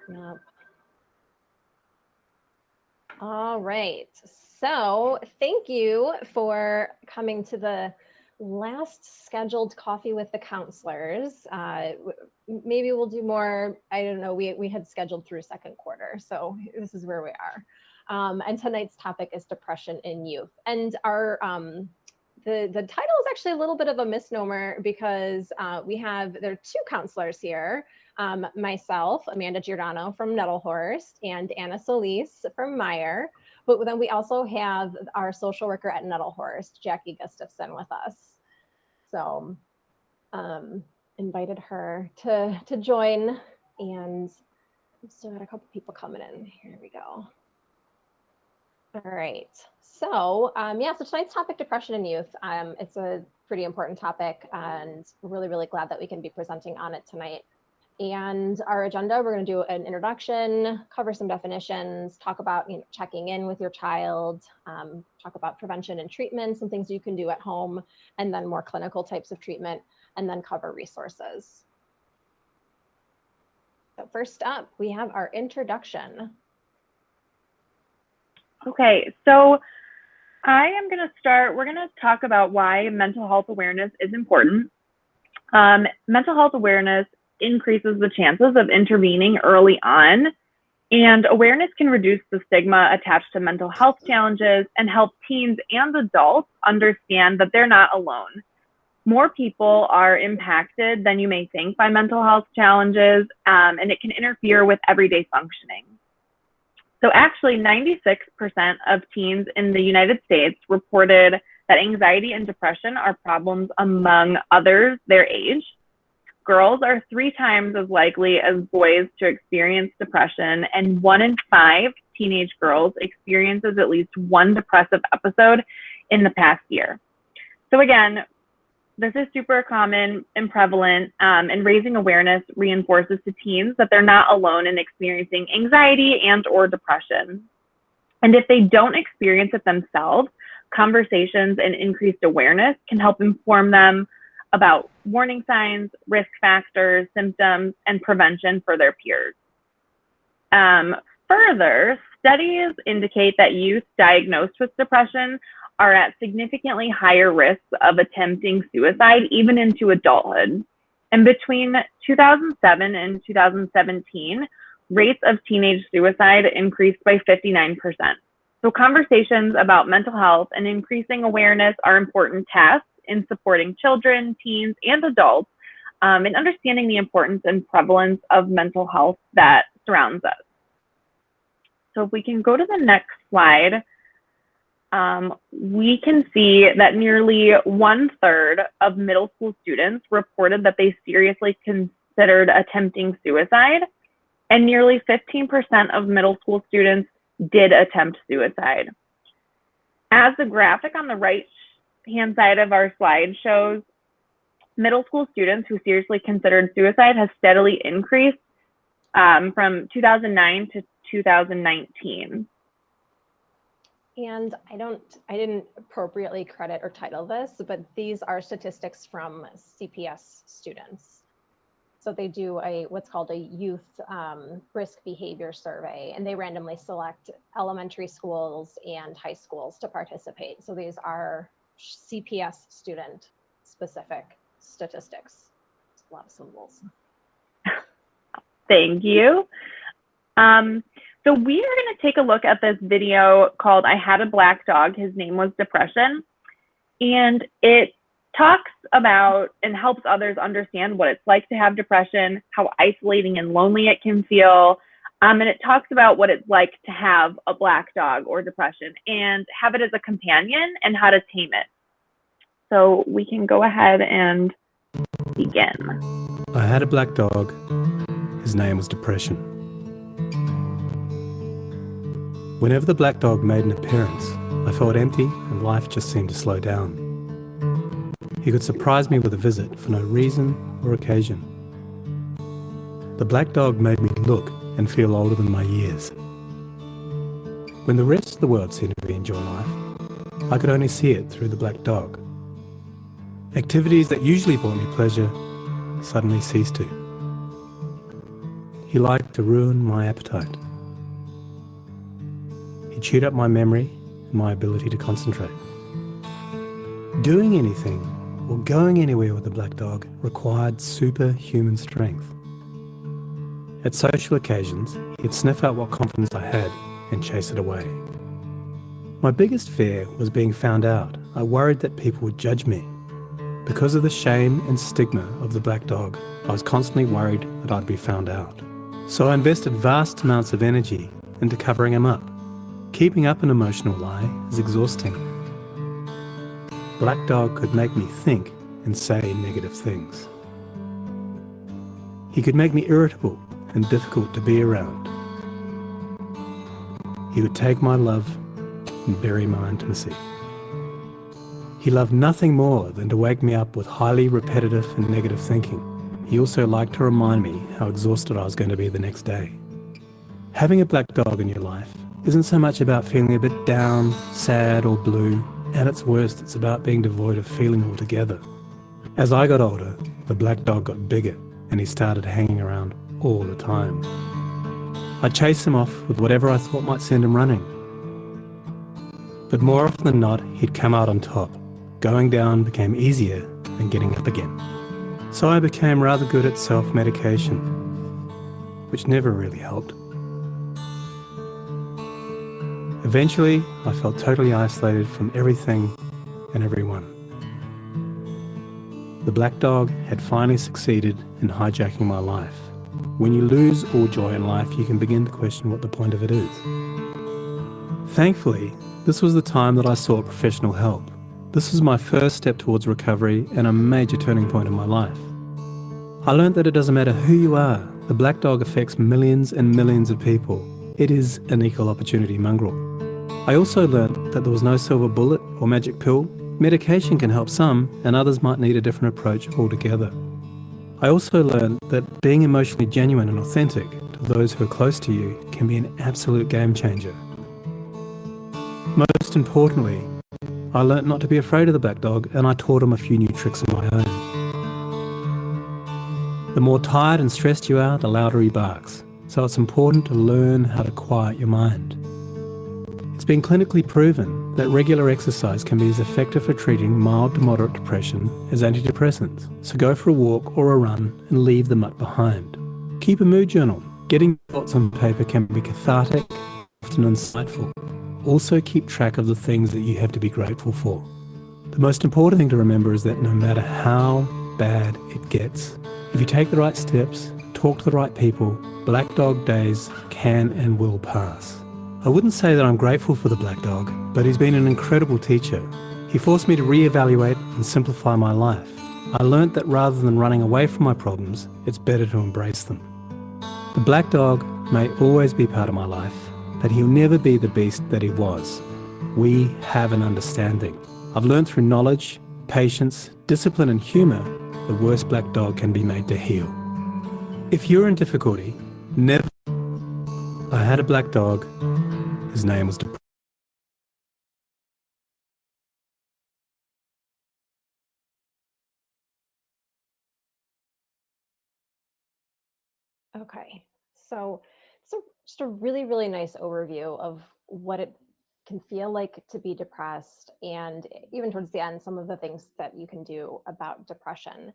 starting up. All right. So thank you for coming to the last scheduled Coffee with the Counselors. Maybe we'll do more. I don't know. We had scheduled through second quarter. So this is where we are. And tonight's topic is depression in youth. And our the title is actually a little bit of a misnomer because there are two counselors here. Myself, Amanda Giordano from Nettlehorst, and Anna Solis from Meyer. But then we also have our social worker at Nettlehorst, Jackie Gustafson, with us. So invited her to join, and we've still got a couple people coming in. Here we go. All right. So so tonight's topic, depression in youth. It's a pretty important topic, and we're really, really glad that we can be presenting on it tonight. And our agenda, we're going to do an introduction, cover some definitions, talk about checking in with your child, talk about prevention and treatment, some things you can do at home, and then more clinical types of treatment, and then cover resources. So first up, we have our introduction. Okay, so I am going to start. We're going to talk about why mental health awareness is important. Mental health awareness increases the chances of intervening early on, and awareness can reduce the stigma attached to mental health challenges and help teens and adults understand that they're not alone. More people are impacted than you may think by mental health challenges, and it can interfere with everyday functioning. So actually 96% of teens in the United States reported that anxiety and depression are problems among others their age. Girls are 3 times as likely as boys to experience depression, and 1 in 5 teenage girls experiences at least one depressive episode in the past year. So again, this is super common and prevalent, and raising awareness reinforces to teens that they're not alone in experiencing anxiety and or depression. And if they don't experience it themselves, conversations and increased awareness can help inform them about warning signs, risk factors, symptoms, and prevention for their peers. Further, studies indicate that youth diagnosed with depression are at significantly higher risks of attempting suicide, even into adulthood. And between 2007 and 2017, rates of teenage suicide increased by 59%. So conversations about mental health and increasing awareness are important tasks in supporting children, teens, and adults in understanding the importance and prevalence of mental health that surrounds us. So if we can go to the next slide, we can see that nearly 1/3 of middle school students reported that they seriously considered attempting suicide, and nearly 15% of middle school students did attempt suicide. As the graphic on the right-hand side of our slide shows, middle school students who seriously considered suicide has steadily increased from 2009 to 2019. And I didn't appropriately credit or title this, but these are statistics from CPS students. So they do what's called a youth risk behavior survey, and they randomly select elementary schools and high schools to participate. So these are CPS student specific statistics. It's a lot of symbols. Thank you. So we are going to take a look at this video called "I Had a Black Dog, His Name Was Depression," and it talks about and helps others understand what it's like to have depression, how isolating and lonely it can feel, and it talks about what it's like to have a black dog or depression and have it as a companion and how to tame it. So we can go ahead and begin. I had a black dog. His name was Depression. Whenever the black dog made an appearance, I felt empty and life just seemed to slow down. He could surprise me with a visit for no reason or occasion. The black dog made me look and feel older than my years. When the rest of the world seemed to be enjoying life, I could only see it through the black dog. Activities that usually brought me pleasure suddenly ceased to. he liked to ruin my appetite. He chewed up my memory and my ability to concentrate. Doing anything or going anywhere with the black dog required superhuman strength. At social occasions, he'd sniff out what confidence I had and chase it away. My biggest fear was being found out. I worried that people would judge me. Because of the shame and stigma of the black dog, I was constantly worried that I'd be found out. So I invested vast amounts of energy into covering him up. Keeping up an emotional lie is exhausting. Black dog could make me think and say negative things. He could make me irritable and difficult to be around. He would take my love and bury my intimacy. He loved nothing more than to wake me up with highly repetitive and negative thinking. He also liked to remind me how exhausted I was going to be the next day. Having a black dog in your life isn't so much about feeling a bit down, sad or blue. At its worst, it's about being devoid of feeling altogether. As I got older, the black dog got bigger and he started hanging around all the time. I'd chase him off with whatever I thought might send him running. But more often than not, he'd come out on top. Going down became easier than getting up again. So I became rather good at self-medication, which never really helped. Eventually, I felt totally isolated from everything and everyone. The black dog had finally succeeded in hijacking my life. When you lose all joy in life, you can begin to question what the point of it is. Thankfully, this was the time that I sought professional help. This was my first step towards recovery and a major turning point in my life. I learned that it doesn't matter who you are, the black dog affects millions and millions of people. It is an equal opportunity mongrel. I also learned that there was no silver bullet or magic pill. Medication can help some, and others might need a different approach altogether. I also learned that being emotionally genuine and authentic to those who are close to you can be an absolute game changer. Most importantly, I learnt not to be afraid of the black dog, and I taught him a few new tricks of my own. The more tired and stressed you are, the louder he barks. So it's important to learn how to quiet your mind. It's been clinically proven that regular exercise can be as effective for treating mild to moderate depression as antidepressants. So go for a walk or a run and leave the mutt behind. Keep a mood journal. Getting thoughts on paper can be cathartic, often insightful. Also keep track of the things that you have to be grateful for. The most important thing to remember is that no matter how bad it gets, if you take the right steps, talk to the right people, black dog days can and will pass. I wouldn't say that I'm grateful for the black dog, but he's been an incredible teacher. He forced me to reevaluate and simplify my life. I learnt that rather than running away from my problems, it's better to embrace them. The black dog may always be part of my life, but he'll never be the beast that he was. We have an understanding. I've learned through knowledge, patience, discipline and humour, the worst black dog can be made to heal. If you're in difficulty, never... I had a black dog. His name was depression. Okay, so just a really, really nice overview of what it can feel like to be depressed, and even towards the end, some of the things that you can do about depression.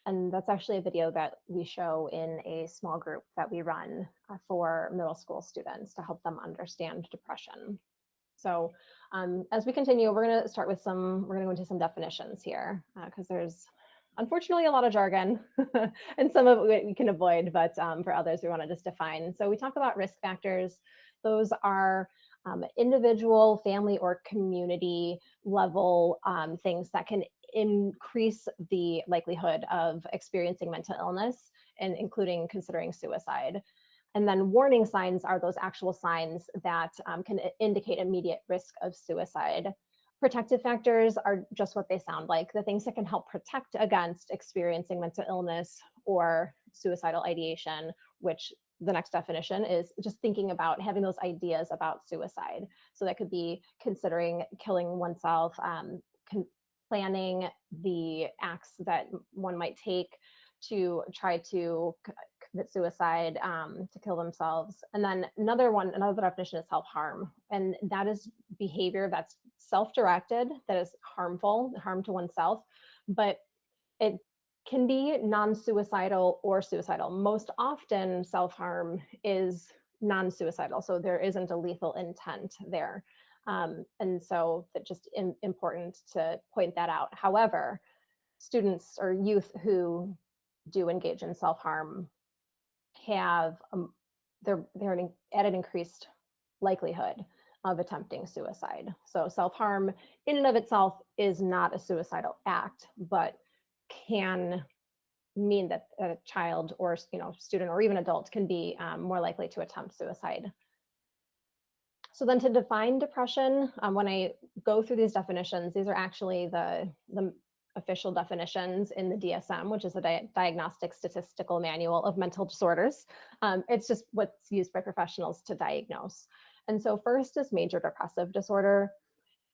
And that's actually a video that we show in a small group that we run for middle school students to help them understand depression. So as we continue, we're going to go into some definitions here because there's unfortunately a lot of jargon and some of it we can avoid, but for others we want to just define. So we talk about risk factors. Those are individual, family, or community level things that can increase the likelihood of experiencing mental illness, and including considering suicide. And then warning signs are those actual signs that can indicate immediate risk of suicide. Protective factors are just what they sound like, the things that can help protect against experiencing mental illness or suicidal ideation, which the next definition is just thinking about having those ideas about suicide. So that could be considering killing oneself, planning the acts that one might take to try to commit suicide, to kill themselves. And then another definition is self-harm. And that is behavior that's self-directed, that is harmful, harm to oneself, but it can be non-suicidal or suicidal. Most often self-harm is non-suicidal, so there isn't a lethal intent there. And so that's just important to point that out. However, students or youth who do engage in self-harm have they're at an increased likelihood of attempting suicide. So self-harm in and of itself is not a suicidal act, but can mean that a child or student or even adult can be more likely to attempt suicide. So then to define depression, when I go through these definitions, these are actually the official definitions in the DSM, which is the Diagnostic Statistical Manual of Mental Disorders. It's just what's used by professionals to diagnose. And so first is major depressive disorder.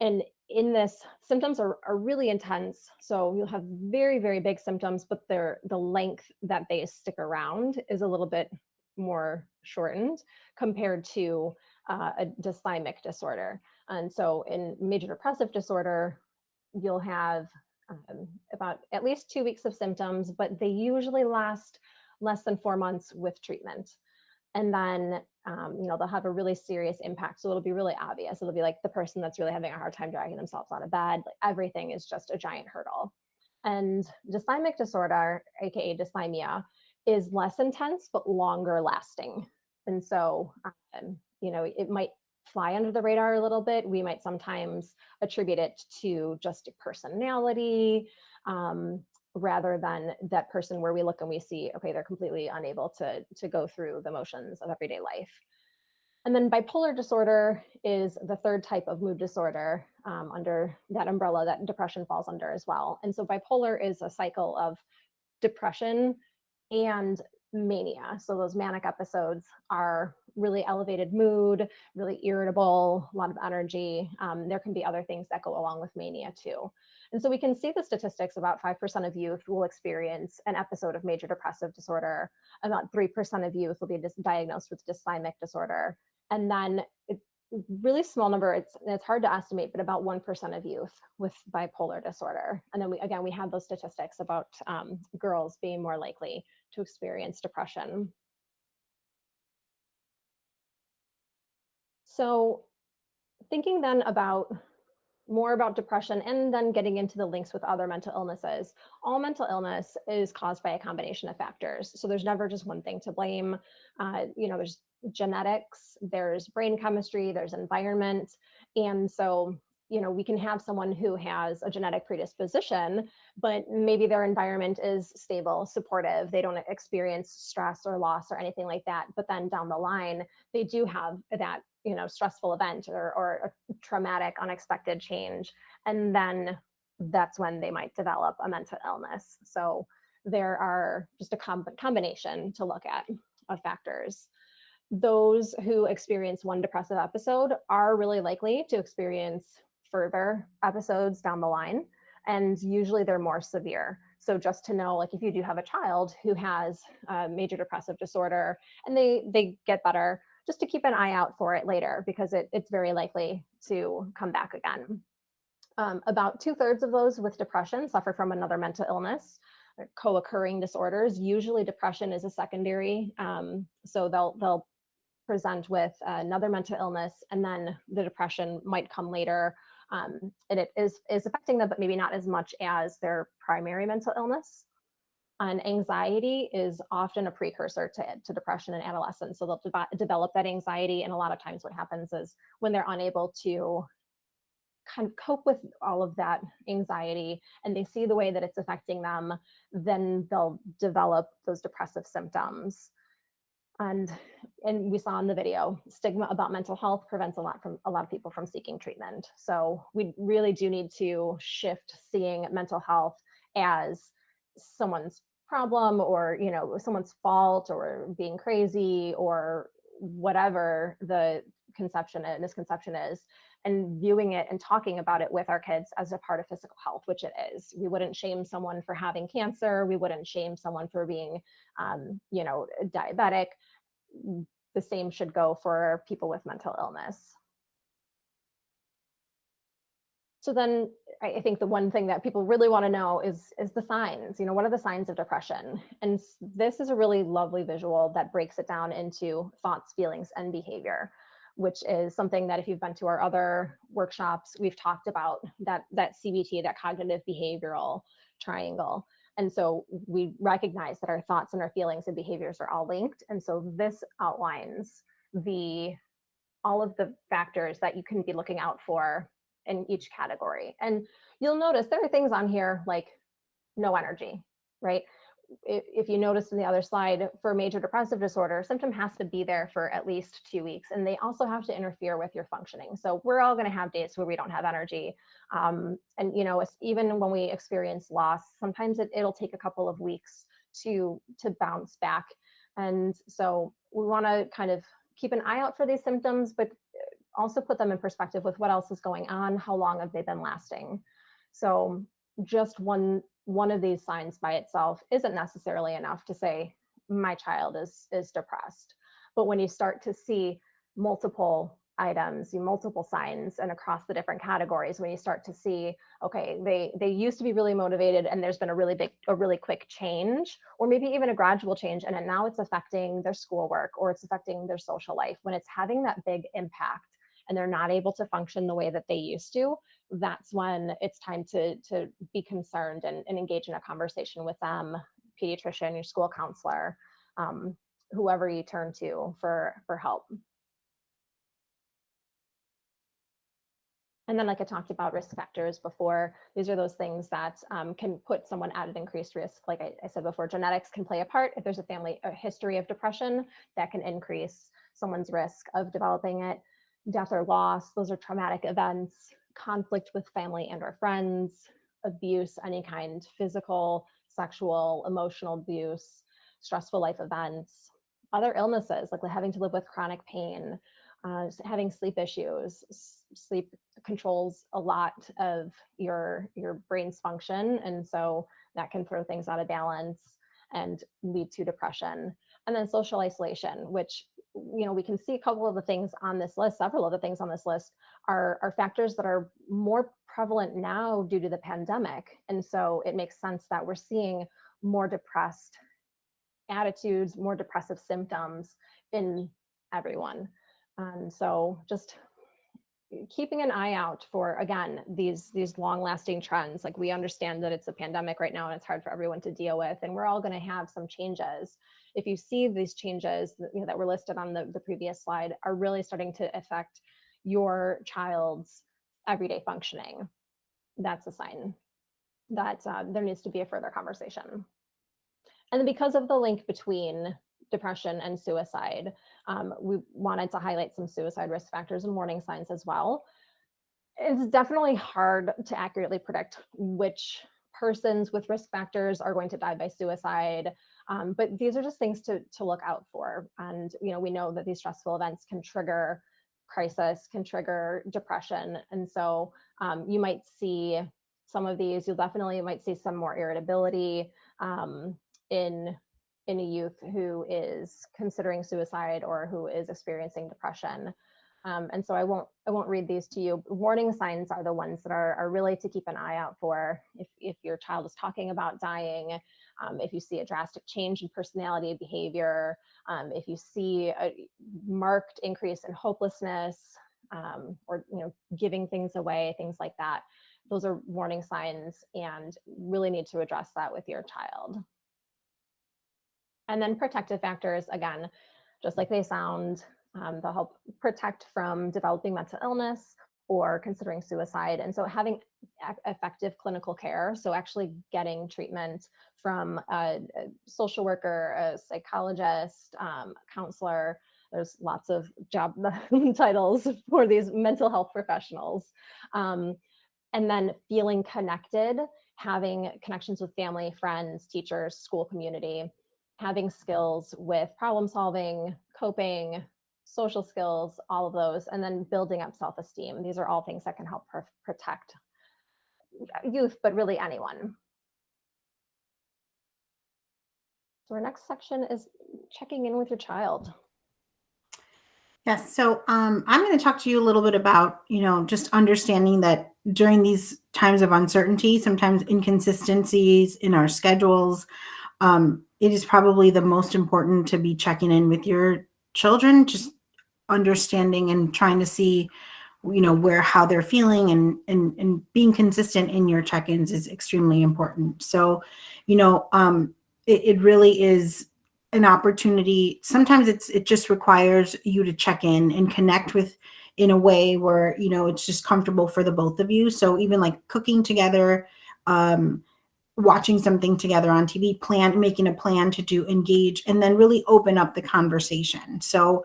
And in this, symptoms are really intense. So you'll have very, very big symptoms, but the length that they stick around is a little bit more shortened compared to a dysthymic disorder. And so in major depressive disorder, you'll have about at least 2 weeks of symptoms, but they usually last less than 4 months with treatment. And then, they'll have a really serious impact. So it'll be really obvious. It'll be like the person that's really having a hard time dragging themselves out of bed. Like everything is just a giant hurdle. And dysthymic disorder, AKA dysthymia, is less intense, but longer lasting. And so, it might fly under the radar a little bit. We might sometimes attribute it to just personality, rather than that person where we look and we see, okay, they're completely unable to go through the motions of everyday life. And then bipolar disorder is the third type of mood disorder under that umbrella that depression falls under as well. And so bipolar is a cycle of depression and mania. So those manic episodes are really elevated mood, really irritable, a lot of energy. There can be other things that go along with mania too. And so we can see the statistics: about 5% of youth will experience an episode of major depressive disorder. About 3% of youth will be diagnosed with dysthymic disorder. And then really small number, it's hard to estimate, but about 1% of youth with bipolar disorder. And then we have those statistics about girls being more likely to experience depression. So thinking then more about depression and then getting into the links with other mental illnesses. All mental illness is caused by a combination of factors. So there's never just one thing to blame. There's genetics, there's brain chemistry, there's environment. And so, we can have someone who has a genetic predisposition, but maybe their environment is stable, supportive. They don't experience stress or loss or anything like that. But then down the line, they do have that stressful event or a traumatic, unexpected change. And then that's when they might develop a mental illness. So there are just a combination to look at of factors. Those who experience one depressive episode are really likely to experience further episodes down the line. And usually they're more severe. So just to know, like if you do have a child who has major depressive disorder and they get better, just to keep an eye out for it later, because it's very likely to come back again. About 2/3 of those with depression suffer from another mental illness, co-occurring disorders. Usually depression is a secondary, so they'll present with another mental illness, and then the depression might come later, and it is affecting them, but maybe not as much as their primary mental illness. And anxiety is often a precursor to depression in adolescence. So they'll develop that anxiety. And a lot of times what happens is when they're unable to kind of cope with all of that anxiety and they see the way that it's affecting them, then they'll develop those depressive symptoms. And we saw in the video, stigma about mental health prevents a lot of people from seeking treatment. So we really do need to shift seeing mental health as someone's problem or someone's fault or being crazy or whatever the misconception is, and viewing it and talking about it with our kids as a part of physical health, which it is. We wouldn't shame someone for having cancer. We wouldn't shame someone for being, diabetic. The same should go for people with mental illness. So then I think the one thing that people really want to know is the signs. What are the signs of depression? And this is a really lovely visual that breaks it down into thoughts, feelings, and behavior, which is something that if you've been to our other workshops, we've talked about that CBT, that cognitive behavioral triangle. And so we recognize that our thoughts and our feelings and behaviors are all linked. And so this outlines all of the factors that you can be looking out for in each category. And you'll notice there are things on here like no energy, right? If you noticed in the other slide, for major depressive disorder, symptom has to be there for at least 2 weeks, and they also have to interfere with your functioning. So we're all going to have days where we don't have energy. And even when we experience loss, sometimes it'll take a couple of weeks to bounce back. And so we want to kind of keep an eye out for these symptoms, but also put them in perspective with what else is going on, how long have they been lasting. So just one of these signs by itself isn't necessarily enough to say my child is depressed. But when you start to see multiple items, multiple signs, and across the different categories, when you start to see, okay, they used to be really motivated and there's been a really quick change, or maybe even a gradual change, and now it's affecting their schoolwork or it's affecting their social life. When it's having that big impact and they're not able to function the way that they used to, that's when it's time to be concerned and engage in a conversation with them, pediatrician, your school counselor, whoever you turn to for help. And then, like I talked about risk factors before, these are those things that can put someone at an increased risk. Like I said before, genetics can play a part. If there's a history of depression, that can increase someone's risk of developing it. Death or loss, those are traumatic events. Conflict with family and or friends, abuse, any kind, physical, sexual, emotional abuse, stressful life events, other illnesses, like having to live with chronic pain, having sleep issues. Sleep controls a lot of your brain's function, and so that can throw things out of balance and lead to depression. And then social isolation, which we can see a couple of the things on this list, several of the things on this list are factors that are more prevalent now due to the pandemic. And so it makes sense that we're seeing more depressed attitudes, more depressive symptoms in everyone. And so just keeping an eye out for, again, these long-lasting trends. Like, we understand that it's a pandemic right now and it's hard for everyone to deal with, and we're all going to have some changes. If you see these changes that were listed on the previous slide are really starting to affect your child's everyday functioning, that's a sign that there needs to be a further conversation. And then, because of the link between depression and suicide, we wanted to highlight some suicide risk factors and warning signs as well. It's definitely hard to accurately predict which persons with risk factors are going to die by suicide, but these are just things to look out for. And we know that these stressful events can trigger crisis, can trigger depression, and so you might see some of these. You might see some more irritability in a youth who is considering suicide or who is experiencing depression. And so I won't read these to you. Warning signs are the ones that are really to keep an eye out for. If your child is talking about dying, if you see a drastic change in personality and behavior, if you see a marked increase in hopelessness, or giving things away, things like that, those are warning signs, and really need to address that with your child. And then protective factors, again, just like they sound, they'll help protect from developing mental illness or considering suicide. And so having effective clinical care, so actually getting treatment from a social worker, a psychologist, counselor. There's lots of job titles for these mental health professionals. And then feeling connected, having connections with family, friends, teachers, school community, having skills with problem solving, coping, social skills, all of those, and then building up self-esteem. These are all things that can help protect youth, but really anyone. So our next section is checking in with your child. Yes. So I'm going to talk to you a little bit about, just understanding that during these times of uncertainty, sometimes inconsistencies in our schedules, it is probably the most important to be checking in with your children, just understanding and trying to see, how they're feeling, and being consistent in your check-ins is extremely important. So, it really is an opportunity. Sometimes it just requires you to check in and connect with in a way where, it's just comfortable for the both of you. So even like cooking together, watching something together on TV, making a plan to engage, and then really open up the conversation. So,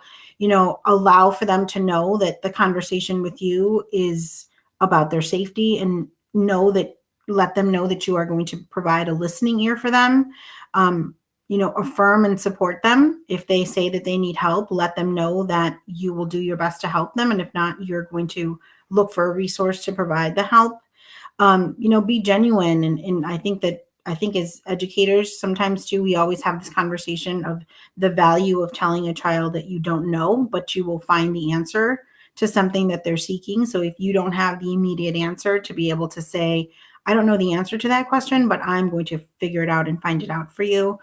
allow for them to know that the conversation with you is about their safety, and let them know that you are going to provide a listening ear for them. Affirm and support them. If they say that they need help, let them know that you will do your best to help them. And if not, you're going to look for a resource to provide the help. Be genuine. And I think as educators, sometimes too, we always have this conversation of the value of telling a child that you don't know, but you will find the answer to something that they're seeking. So if you don't have the immediate answer, to be able to say, I don't know the answer to that question, but I'm going to figure it out and find it out for you.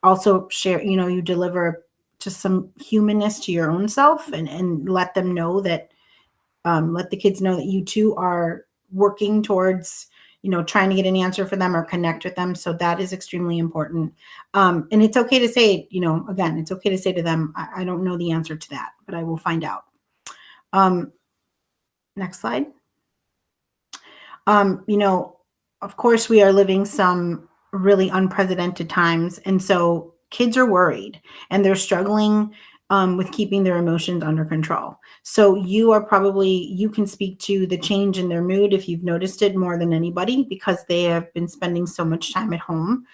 Also share, you deliver just some humanness to your own self, and let them know that, let the kids know that you too are working towards, trying to get an answer for them or connect with them. So that is extremely important. And it's okay to say, again, it's okay to say to them, I don't know the answer to that, but I will find out. Next slide. Of course, we are living some really unprecedented times. And so kids are worried and they're struggling with keeping their emotions under control. So you can speak to the change in their mood if you've noticed it more than anybody, because they have been spending so much time at home.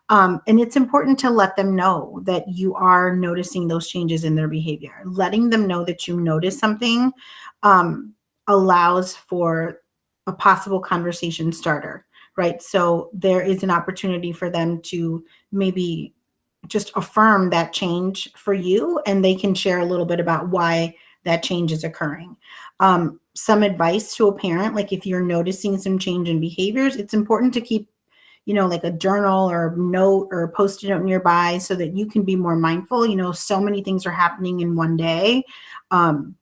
And it's important to let them know that you are noticing those changes in their behavior. Letting them know that you notice something allows for a possible conversation starter, right? So there is an opportunity for them to maybe just affirm that change for you, and they can share a little bit about why that change is occurring. Some advice to a parent, like if you're noticing some change in behaviors, it's important to keep, like a journal or note or a Post-it note nearby so that you can be more mindful. So many things are happening in one day.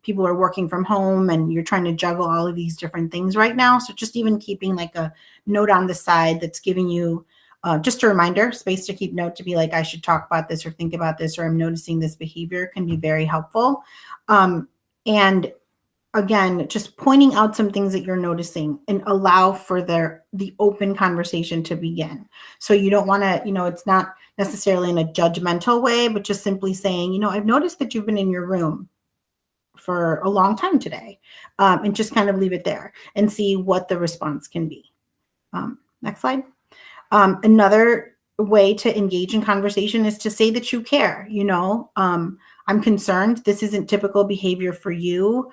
People are working from home and you're trying to juggle all of these different things right now. So just even keeping like a note on the side that's giving you just a reminder, space to keep note, to be like, I should talk about this or think about this, or I'm noticing this behavior, can be very helpful. And again, just pointing out some things that you're noticing, and allow for the open conversation to begin. So you don't want to, it's not necessarily in a judgmental way, but just simply saying, I've noticed that you've been in your room for a long time today, and just kind of leave it there and see what the response can be. Next slide. Another way to engage in conversation is to say that you care. I'm concerned. This isn't typical behavior for you.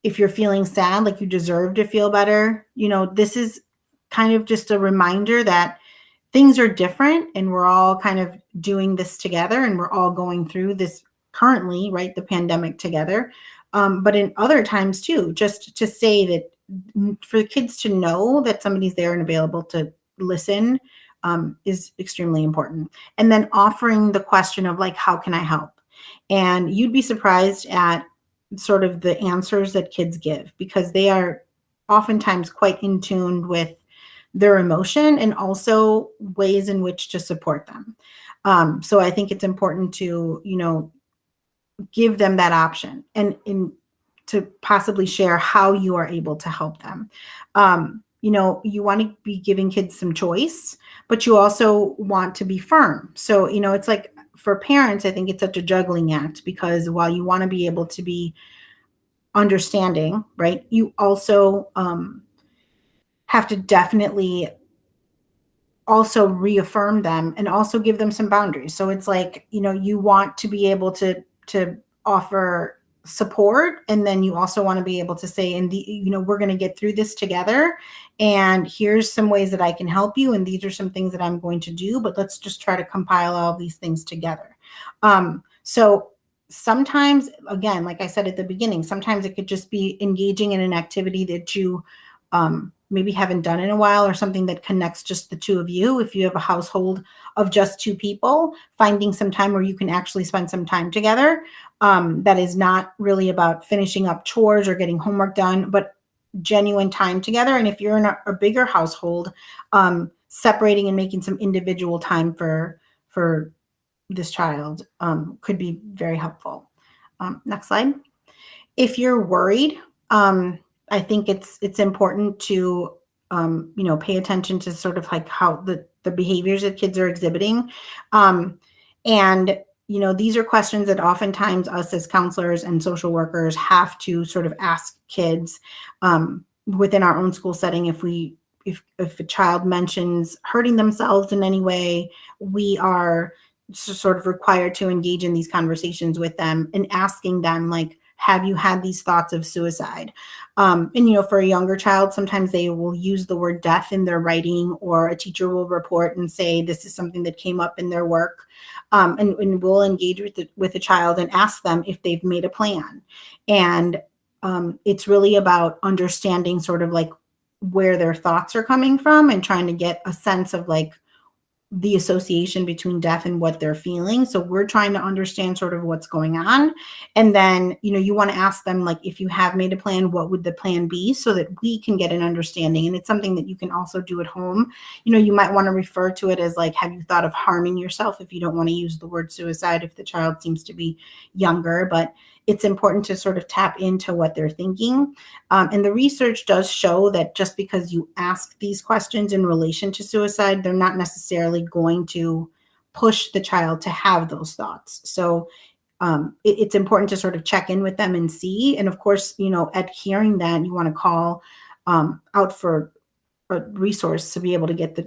If you're feeling sad, like you deserve to feel better, this is kind of just a reminder that things are different and we're all kind of doing this together, and we're all going through this currently, right? The pandemic together. But in other times too, just to say that, for kids to know that somebody's there and available to listen is extremely important. And then offering the question of like, how can I help? And you'd be surprised at sort of the answers that kids give, because they are oftentimes quite in tune with their emotion and also ways in which to support them. So I think it's important to, give them that option, and to possibly share how you are able to help them. You want to be giving kids some choice, but you also want to be firm. So, it's like, for parents, I think it's such a juggling act, because while you want to be able to be understanding, right, you also have to definitely also reaffirm them and also give them some boundaries. So it's like, you want to be able to offer support, and then you also want to be able to say, we're going to get through this together, and here's some ways that I can help you, and these are some things that I'm going to do, but let's just try to compile all these things together. So sometimes, again, like I said at the beginning, sometimes it could just be engaging in an activity that you maybe haven't done in a while, or something that connects just the two of you. If you have a household of just two people, finding some time where you can actually spend some time together, that is not really about finishing up chores or getting homework done, but genuine time together. And if you're in a bigger household, separating and making some individual time for this child could be very helpful. Next slide. If you're worried, I think it's important to pay attention to sort of like how the behaviors that kids are exhibiting, and these are questions that oftentimes us as counselors and social workers have to sort of ask kids within our own school setting. If a child mentions hurting themselves in any way, we are sort of required to engage in these conversations with them and asking them, like, have you had these thoughts of suicide? And for a younger child, sometimes they will use the word death in their writing, or a teacher will report and say this is something that came up in their work. And we'll engage with the child and ask them if they've made a plan. And it's really about understanding sort of like where their thoughts are coming from, and trying to get a sense of like the association between death and what they're feeling. So we're trying to understand sort of what's going on. And then, you want to ask them, like, if you have made a plan, what would the plan be, so that we can get an understanding. And it's something that you can also do at home. You might want to refer to it as like, have you thought of harming yourself, if you don't want to use the word suicide, if the child seems to be younger. But it's important to sort of tap into what they're thinking. And the research does show that just because you ask these questions in relation to suicide, they're not necessarily going to push the child to have those thoughts. So it's important to sort of check in with them and see. And of course, at hearing that, you want to call out for a resource to be able to get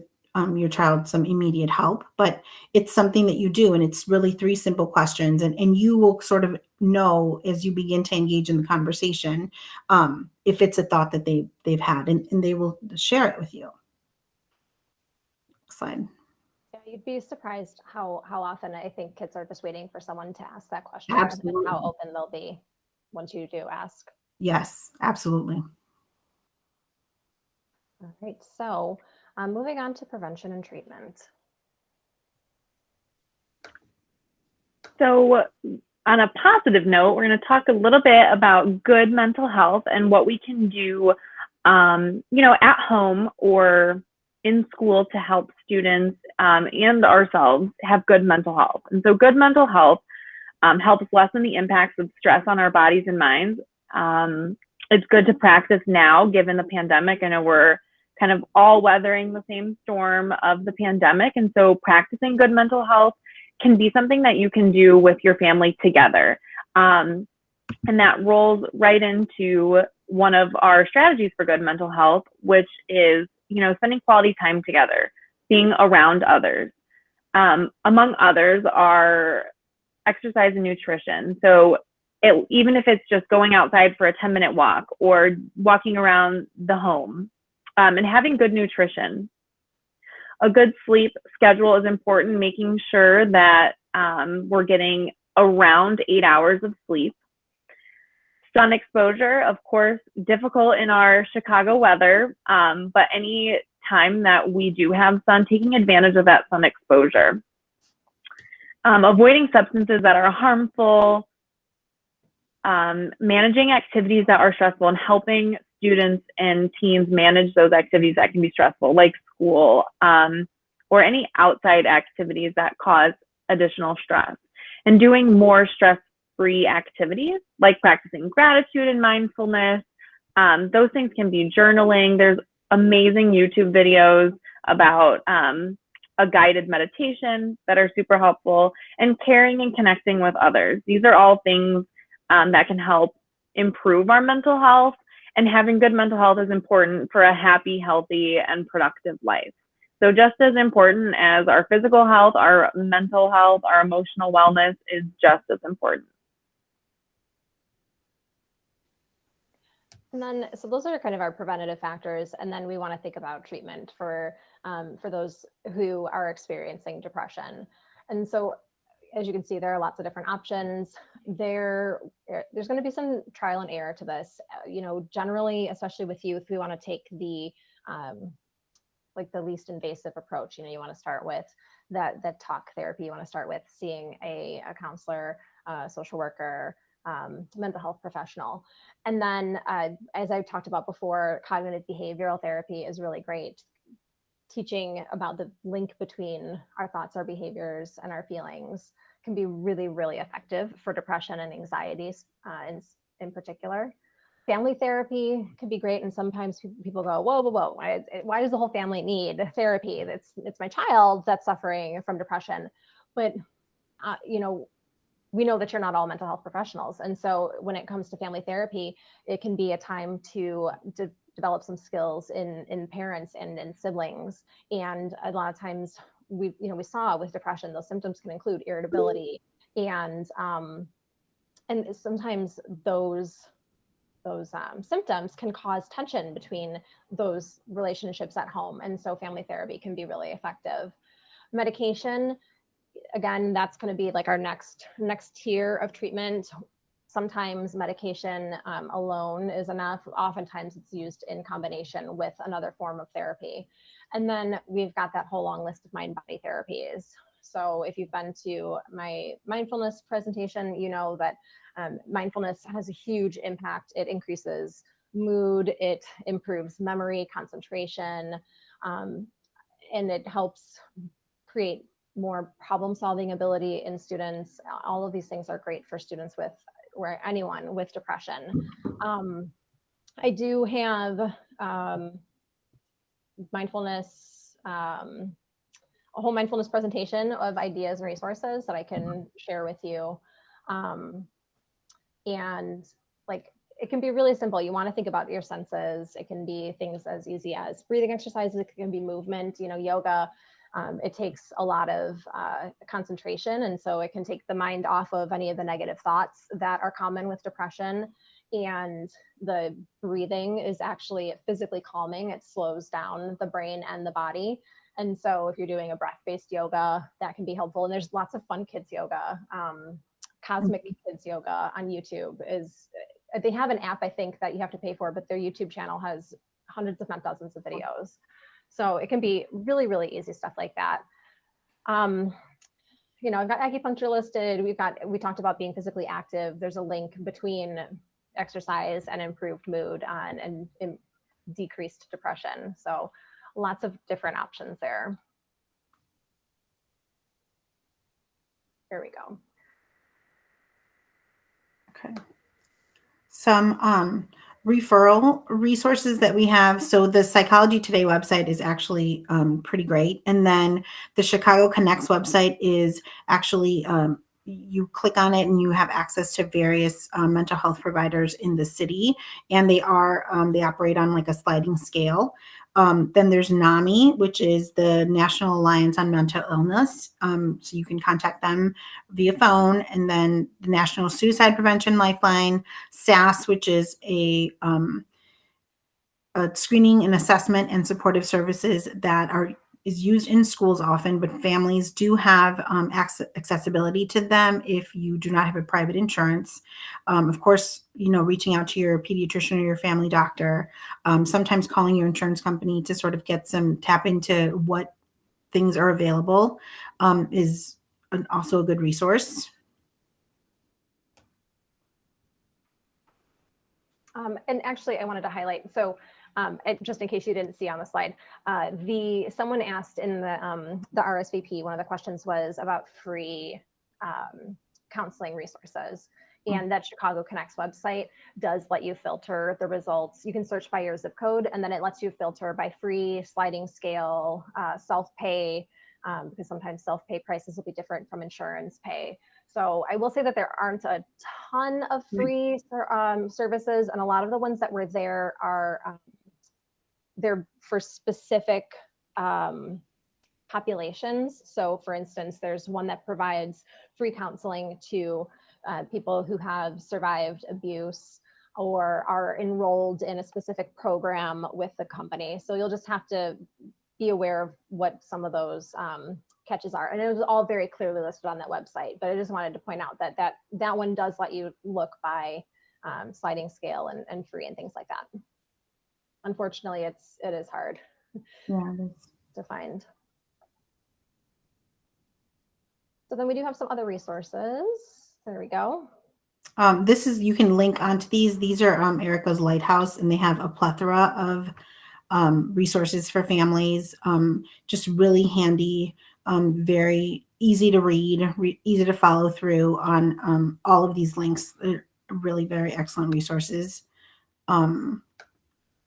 your child some immediate help. But it's something that you do, and it's really 3 simple questions, and you will sort of know as you begin to engage in the conversation if it's a thought that they've had, and they will share it with you. Next slide. Yeah, you'd be surprised how often I think kids are just waiting for someone to ask that question. Absolutely. And how open they'll be once you do ask. Yes, absolutely. All right, so moving on to prevention and treatment. So on a positive note, we're going to talk a little bit about good mental health and what we can do, at home or in school to help students and ourselves have good mental health. And so good mental health helps lessen the impacts of stress on our bodies and minds. It's good to practice now, given the pandemic. I know we're kind of all weathering the same storm of the pandemic. And so practicing good mental health can be something that you can do with your family together. And that rolls right into one of our strategies for good mental health, which is, spending quality time together, being around others. Among others are exercise and nutrition. So even if it's just going outside for a 10-minute walk or walking around the home, and having good nutrition. A good sleep schedule is important, making sure that we're getting around 8 hours of sleep. Sun exposure, of course, difficult in our Chicago weather, but any time that we do have sun, taking advantage of that sun exposure. Avoiding substances that are harmful, managing activities that are stressful, and helping students and teens manage those activities that can be stressful, like school, or any outside activities that cause additional stress. And doing more stress-free activities, like practicing gratitude and mindfulness. Those things can be journaling. There's amazing YouTube videos about a guided meditation that are super helpful, and caring and connecting with others. These are all things that can help improve our mental health, and having good mental health is important for a happy, healthy, and productive life. So just as important as our physical health, our mental health, our emotional wellness is just as important. And then, so those are kind of our preventative factors. And then we want to think about treatment for those who are experiencing depression. And so, as you can see, there are lots of different options. There's going to be some trial and error to this. Generally, especially with youth, we want to take the the least invasive approach. You want to start with that talk therapy. You want to start with seeing a counselor, social worker, mental health professional. And then, as I talked about before, cognitive behavioral therapy is really great. Teaching about the link between our thoughts, our behaviors, and our feelings can be really, really effective for depression and anxieties in particular. Family therapy can be great. And sometimes people go, whoa, why does the whole family need therapy? It's my child that's suffering from depression. But, we know that you're not all mental health professionals. And so when it comes to family therapy, it can be a time to develop some skills in parents and in siblings. And a lot of times we saw with depression, those symptoms can include irritability and sometimes those symptoms can cause tension between those relationships at home. And so family therapy can be really effective. Medication, again, that's going to be like our next tier of treatment. Sometimes medication alone is enough. Oftentimes it's used in combination with another form of therapy. And then we've got that whole long list of mind-body therapies. So if you've been to my mindfulness presentation, you know that mindfulness has a huge impact. It increases mood, it improves memory, concentration, and it helps create more problem-solving ability in students. All of these things are great for students or anyone with depression. I do have mindfulness, a whole mindfulness presentation of ideas and resources that I can share with you. And it can be really simple. You want to think about your senses. It can be things as easy as breathing exercises. It can be movement, yoga. It takes a lot of concentration. And so it can take the mind off of any of the negative thoughts that are common with depression. And the breathing is actually physically calming. It slows down the brain and the body. And so if you're doing a breath-based yoga, that can be helpful. And there's lots of fun kids yoga. Cosmic Kids Yoga on YouTube they have an app, I think, that you have to pay for, but their YouTube channel has hundreds, if not dozens of videos. So it can be really, really easy stuff like that. I've got acupuncture listed. We talked about being physically active. There's a link between exercise and improved mood and decreased depression. So lots of different options there. Here we go. Okay. Some referral resources that we have. So the Psychology Today website is actually pretty great. And then the Chicago Connects website is actually, you click on it and you have access to various mental health providers in the city. And they operate on like a sliding scale. Then there's NAMI, which is the National Alliance on Mental Illness. So you can contact them via phone. And then the National Suicide Prevention Lifeline, SAS, which is a screening and assessment and supportive services that is used in schools often, but families do have accessibility to them if you do not have a private insurance. Of course, reaching out to your pediatrician or your family doctor, sometimes calling your insurance company to sort of get tap into what things are available is also a good resource. And actually, I wanted to highlight, so just in case you didn't see on the slide, someone asked in the RSVP, one of the questions was about free counseling resources. And that Chicago Connects website does let you filter the results. You can search by your zip code, and then it lets you filter by free, sliding scale, self-pay, because sometimes self-pay prices will be different from insurance pay. So I will say that there aren't a ton of free services, and a lot of the ones that were there are they're for specific populations. So for instance, there's one that provides free counseling to people who have survived abuse or are enrolled in a specific program with the company. So you'll just have to be aware of what some of those catches are. And it was all very clearly listed on that website, but I just wanted to point out that that one does let you look by sliding scale and free and things like that. Unfortunately, it is hard to find. So then we do have some other resources. There we go. You can link onto these. These are Erica's Lighthouse, and they have a plethora of resources for families. Just really handy, very easy to read, easy to follow through on all of these links. They're really very excellent resources. And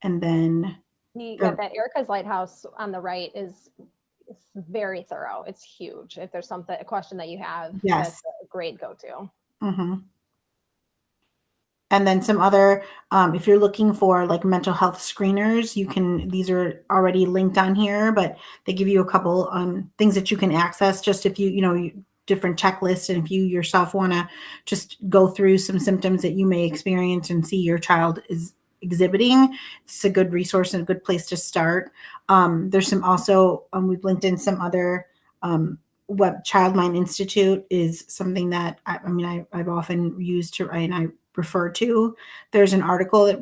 then that Erica's Lighthouse on the right is very thorough. It's huge. If there's a question that you have, that's a great go-to. Mm-hmm. And then some other, if you're looking for like mental health screeners, these are already linked on here, but they give you a couple things that you can access just if different checklists. And if you yourself want to just go through some symptoms that you may experience and see your child is exhibiting, it's a good resource and a good place to start. There's some also, we've linked in some other Childmind Institute is something that I've often used and I refer to. There's an article that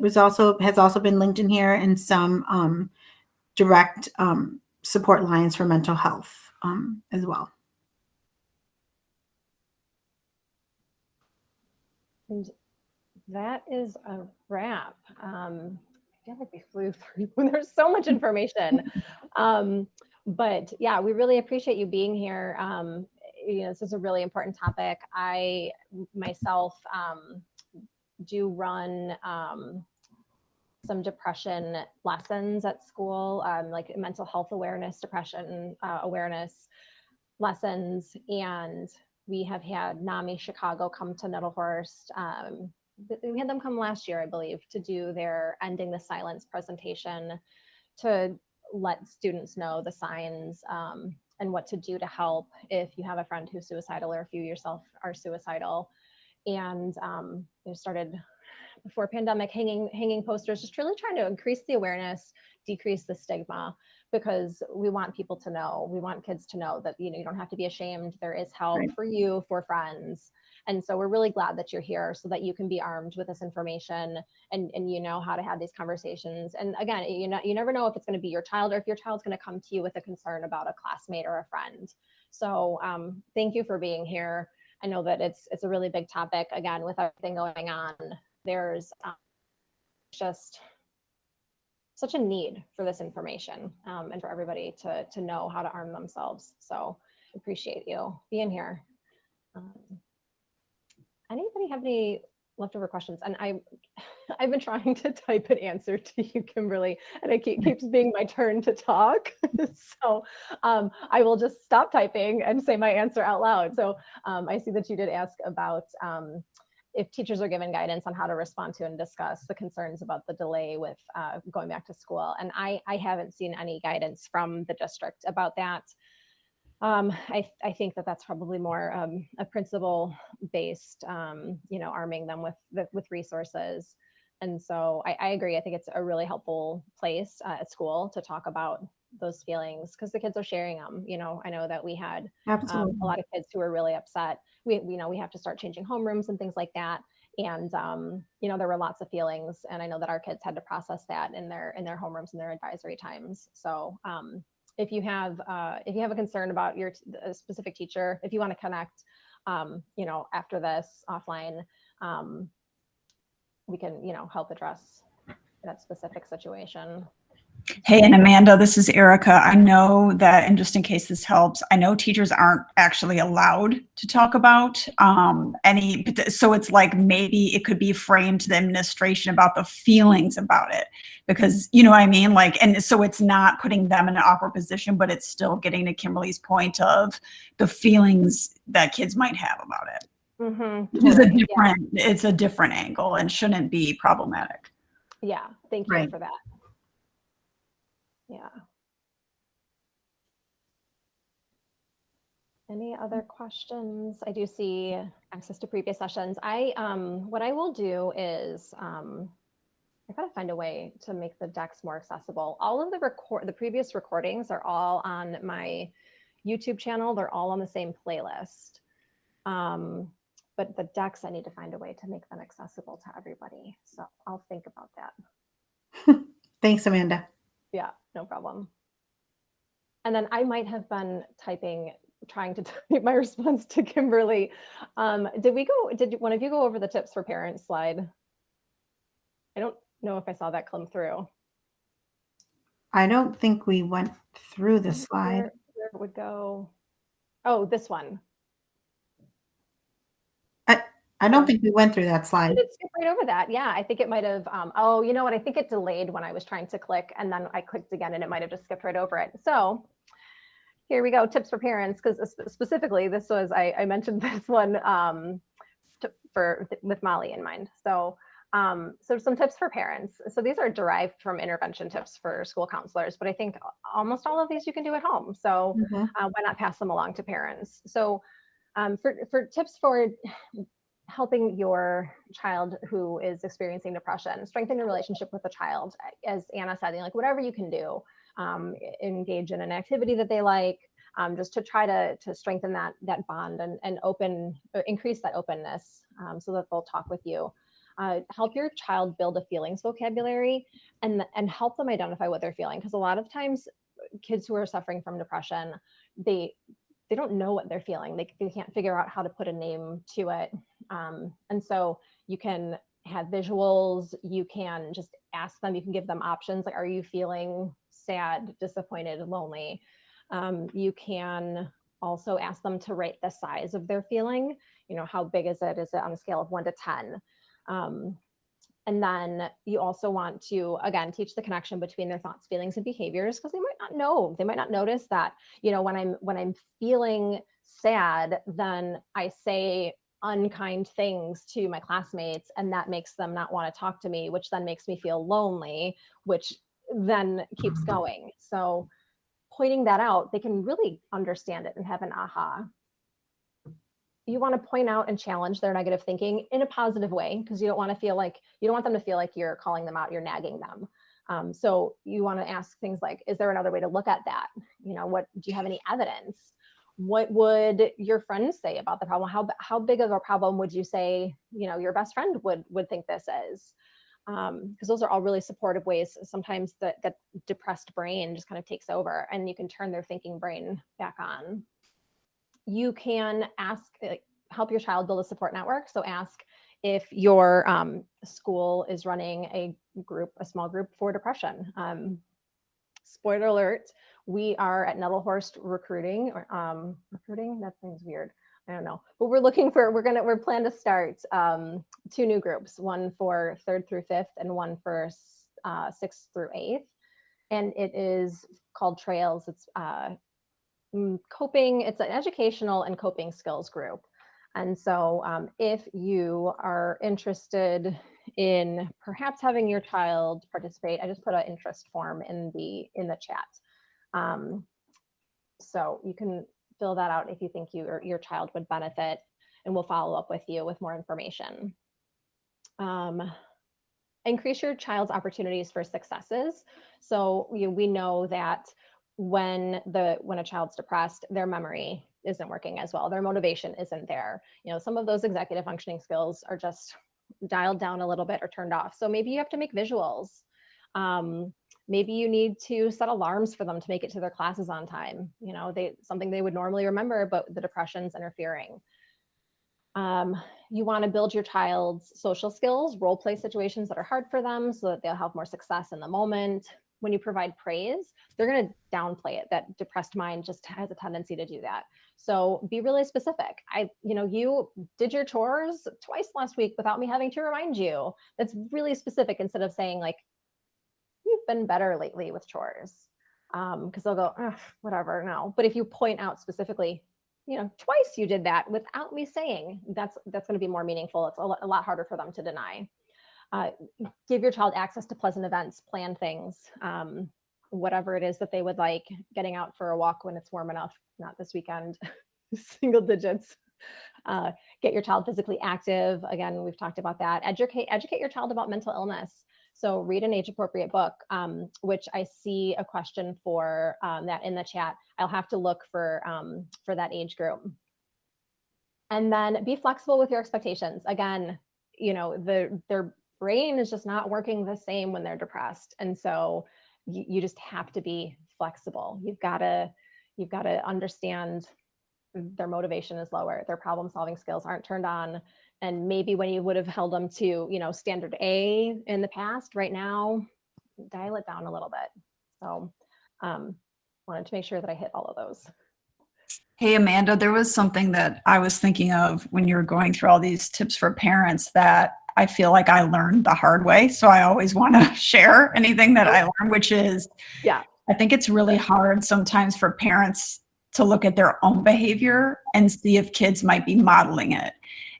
has also been linked in here, and some direct support lines for mental health as well. And that is a wrap. I feel like we flew through. There's so much information. But yeah, we really appreciate you being here. This is a really important topic. I myself do run some depression lessons at school, like mental health awareness, depression awareness lessons. And we have had NAMI Chicago come to Nettlehurst. We had them come last year, I believe, to do their Ending the Silence presentation to let students know the signs and what to do to help if you have a friend who's suicidal or if you yourself are suicidal. And they started before pandemic hanging posters, just really trying to increase the awareness, decrease the stigma, because we want people to know, we want kids to know that, you don't have to be ashamed. There is help for you, for friends. And so we're really glad that you're here so that you can be armed with this information and you know how to have these conversations. And again, you never know if it's going to be your child or if your child's going to come to you with a concern about a classmate or a friend. So thank you for being here. I know that it's a really big topic. Again, with everything going on, there's just such a need for this information and for everybody to know how to arm themselves. So appreciate you being here. Anybody have any leftover questions? And I've been trying to type an answer to you, Kimberly, and it keeps being my turn to talk. So I will just stop typing and say my answer out loud. So I see that you did ask about if teachers are given guidance on how to respond to and discuss the concerns about the delay with going back to school. And I haven't seen any guidance from the district about that. I think that's probably more a principle-based, arming them with resources. And so I agree. I think it's a really helpful place at school to talk about those feelings because the kids are sharing them. I know that we had a lot of kids who were really upset. We have to start changing homerooms and things like that. And there were lots of feelings, and I know that our kids had to process that in their homerooms and their advisory times. So if you have a concern about your specific teacher, if you want to connect, after this offline, we can, help address that specific situation. Hey, and Amanda, this is Erica. I know that, and just in case this helps, I know teachers aren't actually allowed to talk about so it's like maybe it could be framed to the administration about the feelings about it, because you know what I mean? And so it's not putting them in an awkward position, but it's still getting to Kimberly's point of the feelings that kids might have about it. Mm-hmm. It's a different angle and shouldn't be problematic. Yeah, thank you for that. Yeah. Any other questions? I do see access to previous sessions. What I will do is, I gotta find a way to make the decks more accessible. All of the previous recordings are all on my YouTube channel. They're all on the same playlist. But the decks, I need to find a way to make them accessible to everybody. So I'll think about that. Thanks, Amanda. Yeah, no problem. And then I might have been trying to type my response to Kimberly. Did one of you go over the tips for parents slide? I don't know if I saw that come through. I don't think we went through the slide. Where it would go. Oh, this one. I don't think we went through that slide. I did skip right over that. Yeah, I think it might have. Oh, you know what? I think it delayed when I was trying to click, and then I clicked again, and it might have just skipped right over it. So here we go. Tips for parents, because specifically this was I mentioned this one with Molly in mind. So some tips for parents. So these are derived from intervention tips for school counselors, but I think almost all of these you can do at home. So why not pass them along to parents? So for tips for helping your child who is experiencing depression, strengthen your relationship with the child. As Anna said, like whatever you can do, engage in an activity that they like, just to try to strengthen that bond and increase that openness, so that they'll talk with you. Help your child build a feelings vocabulary and help them identify what they're feeling. Because a lot of times kids who are suffering from depression, they don't know what they're feeling. They can't figure out how to put a name to it. And so you can have visuals, you can just ask them, you can give them options like, are you feeling sad, disappointed, lonely? You can also ask them to rate the size of their feeling. You know, how big is it? Is it on a scale of 1 to 10? And then you also want to, again, teach the connection between their thoughts, feelings, and behaviors, because they might not know. They might not notice that, you know, when I'm feeling sad, then I say unkind things to my classmates, and that makes them not want to talk to me, which then makes me feel lonely, which then keeps going. So pointing that out, they can really understand it and have an aha. You want to point out and challenge their negative thinking in a positive way, because you don't want them to feel like you're calling them out, you're nagging them. So you want to ask things like, is there another way to look at that? You know, do you have any evidence? What would your friends say about the problem? How big of a problem would you say, you know, your best friend would think this is? Because those are all really supportive ways. Sometimes the depressed brain just kind of takes over, and you can turn their thinking brain back on. You can help your child build a support network. So ask if your school is running a small group for depression. Spoiler alert, we are at Nettlehorst recruiting. Recruiting? That seems weird. I don't know, but we're planning to start 2 new groups, one for 3rd through 5th and one for 6th through 8th. And it is called Trails. It's coping. It's an educational and coping skills group. And so if you are interested in perhaps having your child participate, I just put an interest form in the chat. So you can fill that out if you think your child would benefit, and we'll follow up with you with more information. Increase your child's opportunities for successes. So we know that when a child's depressed, their memory isn't working as well. Their motivation isn't there. You know, some of those executive functioning skills are just dialed down a little bit or turned off. So maybe you have to make visuals. Maybe you need to set alarms for them to make it to their classes on time. You know, something they would normally remember, but the depression's interfering. You want to build your child's social skills, role play situations that are hard for them so that they'll have more success in the moment. When you provide praise, they're going to downplay it. That depressed mind just has a tendency to do that. So be really specific. You did your chores twice last week without me having to remind you. That's really specific, instead of saying like, you've been better lately with chores. Because they'll go, whatever, no. But if you point out specifically, twice you did that without me saying, that's going to be more meaningful. It's a lot harder for them to deny. Give your child access to pleasant events, plan things, whatever it is that they would like, getting out for a walk when it's warm enough, not this weekend. single digits. Get your child physically active. Again, we've talked about that. Educate your child about mental illness. So read an age-appropriate book, which I see a question for that in the chat. I'll have to look for that age group. And then be flexible with your expectations. Again, their brain is just not working the same when they're depressed. And so you just have to be flexible. You've got to understand their motivation is lower, their problem solving skills aren't turned on. And maybe when you would have held them to, standard A in the past, right now, dial it down a little bit. So wanted to make sure that I hit all of those. Hey, Amanda, there was something that I was thinking of when you were going through all these tips for parents that I feel like I learned the hard way. So I always want to share anything that I learned, which is, I think it's really hard sometimes for parents to look at their own behavior and see if kids might be modeling it.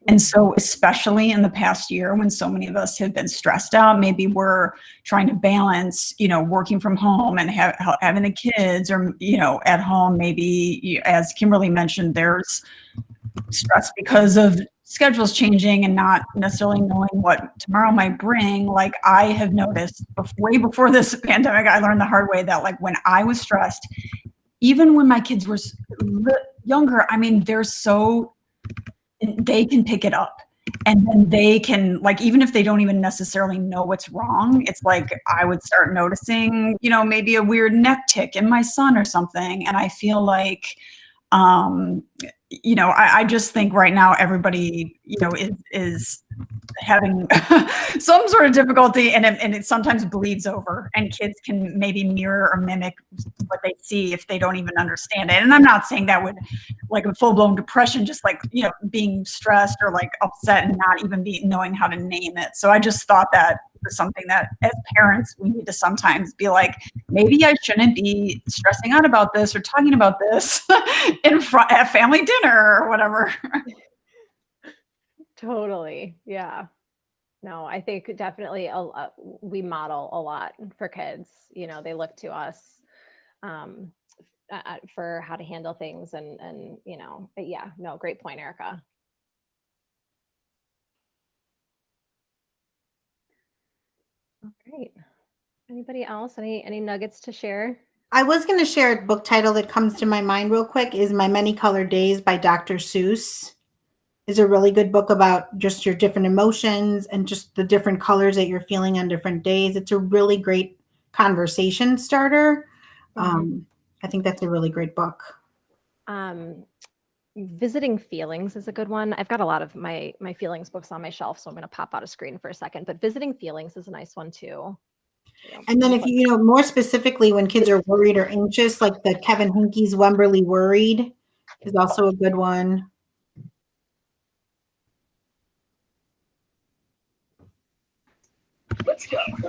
And so especially in the past year when so many of us have been stressed out, maybe we're trying to balance, working from home and having the kids, or, at home, maybe as Kimberly mentioned, there's stress because of schedules changing and not necessarily knowing what tomorrow might bring. Like I have noticed way before this pandemic, I learned the hard way that like when I was stressed, even when my kids were younger, I mean, they can pick it up, and then they can, like, even if they don't even necessarily know what's wrong, it's like I would start noticing, maybe a weird neck tick in my son or something. And I feel like, I just think right now everybody, is having some sort of difficulty, and it sometimes bleeds over, and kids can maybe mirror or mimic what they see if they don't even understand it. And I'm not saying that would like a full-blown depression, just like, being stressed or like upset and not even knowing how to name it. So I just thought that was something that as parents, we need to sometimes be like, maybe I shouldn't be stressing out about this or talking about this at family dinner or whatever. Totally. Yeah. No, I think definitely we model a lot for kids. They look to us for how to handle things, and yeah, no, great point, Erica. All right. Anybody else? Any nuggets to share? I was going to share a book title that comes to my mind real quick is My Many Colored Days by Dr. Seuss. Is a really good book about just your different emotions and just the different colors that you're feeling on different days. It's a really great conversation starter. I think that's a really great book. Visiting Feelings is a good one. I've got a lot of my feelings books on my shelf, so I'm going to pop out a screen for a second, but Visiting Feelings is a nice one too. And then if more specifically when kids are worried or anxious, like the Kevin Hinkey's Wemberly Worried is also a good one.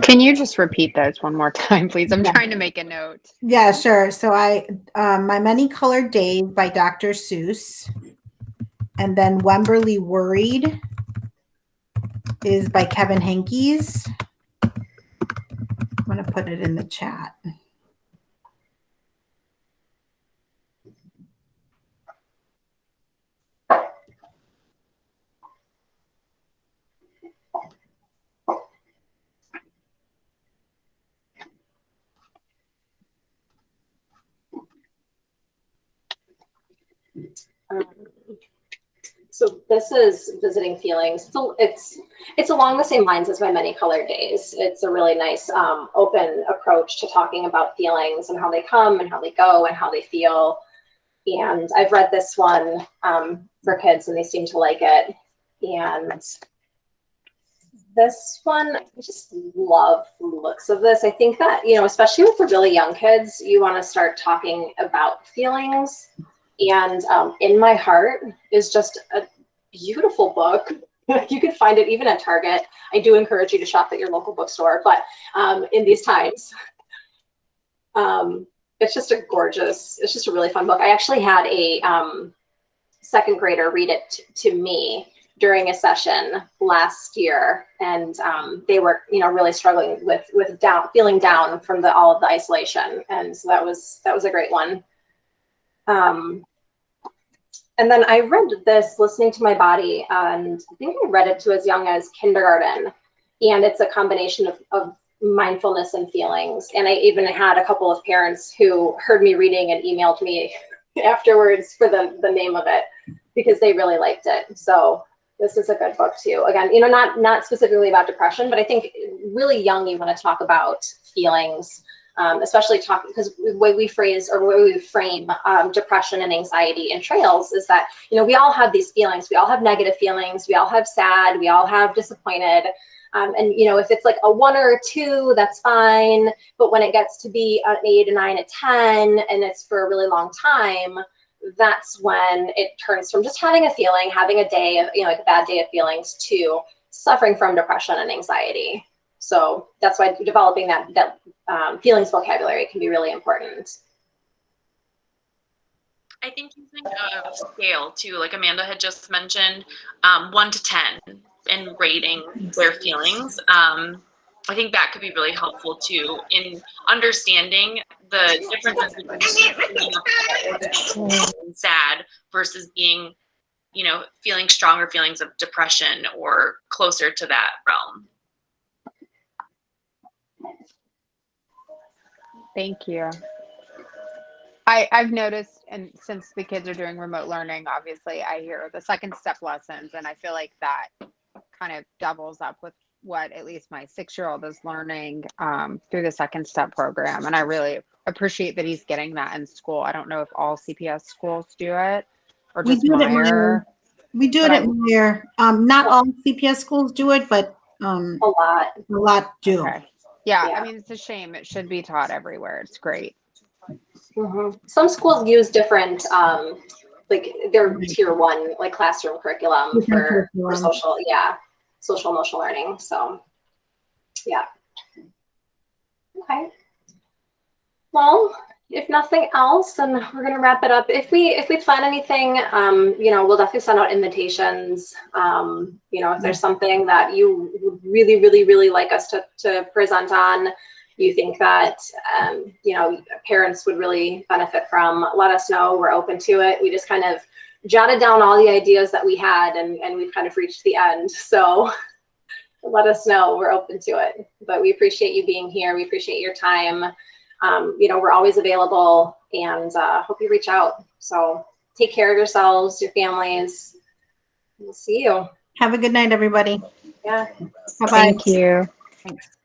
Can you just repeat those one more time, please? I'm trying to make a note. Yeah, sure. So My Many Colored Days by Dr. Seuss. And then Wemberly Worried is by Kevin Hinkey's. I'm going to put it in the chat. So this is Visiting Feelings. So it's along the same lines as My Many Colored Days. It's a really nice open approach to talking about feelings and how they come and how they go and how they feel. And I've read this one for kids and they seem to like it. And this one, I just love the looks of this. I think that, especially with the really young kids, you want to start talking about feelings. And In My Heart is just a beautiful book. You can find it even at Target. I do encourage you to shop at your local bookstore, but in these times, it's just a really fun book. I actually had a second grader read it to me during a session last year, and they were, really struggling with feeling down from all of the isolation, and so that was a great one. And then I read this, Listening to My Body, and I think I read it to as young as kindergarten. And it's a combination of mindfulness and feelings. And I even had a couple of parents who heard me reading and emailed me afterwards for the name of it because they really liked it. So this is a good book too. Again, you know, not specifically about depression, but I think really young, you want to talk about feelings, especially because the way we phrase or the way we frame depression and anxiety in trails is that, you know, we all have these feelings. We all have negative feelings. We all have sad. We all have disappointed. And, you know, if it's like a 1 or a 2, that's fine. But when it gets to be an 8, a 9, a 10, and it's for a really long time, that's when it turns from just having a feeling, having a day of, you know, like a bad day of feelings, to suffering from depression and anxiety. So that's why developing that feelings vocabulary can be really important. I think using a scale too, like Amanda had just mentioned, 1 to 10, and rating their feelings. I think that could be really helpful too in understanding the differences between being sad versus being, you know, feeling stronger feelings of depression or closer to that realm. Thank you. I've noticed, and since the kids are doing remote learning, obviously I hear the second step lessons, and I feel like that kind of doubles up with what at least my 6-year-old is learning through the second step program. And I really appreciate that he's getting that in school. I don't know if all CPS schools do it or just Meyer. We do it at Meyer. Not all CPS schools do it, but a lot do. Okay. Yeah, I mean, it's a shame. It should be taught everywhere. It's great. Mm-hmm. Some schools use different, like their tier 1, like classroom curriculum for social, social emotional learning. So, yeah. Okay. Well, if nothing else, then we're gonna wrap it up. If we plan anything, you know, we'll definitely send out invitations. You know, if there's something that you would really, really, really like us to present on, you think that you know, parents would really benefit from, let us know. We're open to it. We just kind of jotted down all the ideas that we had, and we've kind of reached the end. So let us know. We're open to it. But we appreciate you being here. We appreciate your time. You know, we're always available, and hope you reach out. So take care of yourselves, your families. We'll see you. Have a good night, everybody. Yeah. Bye-bye. Thank you. Thanks.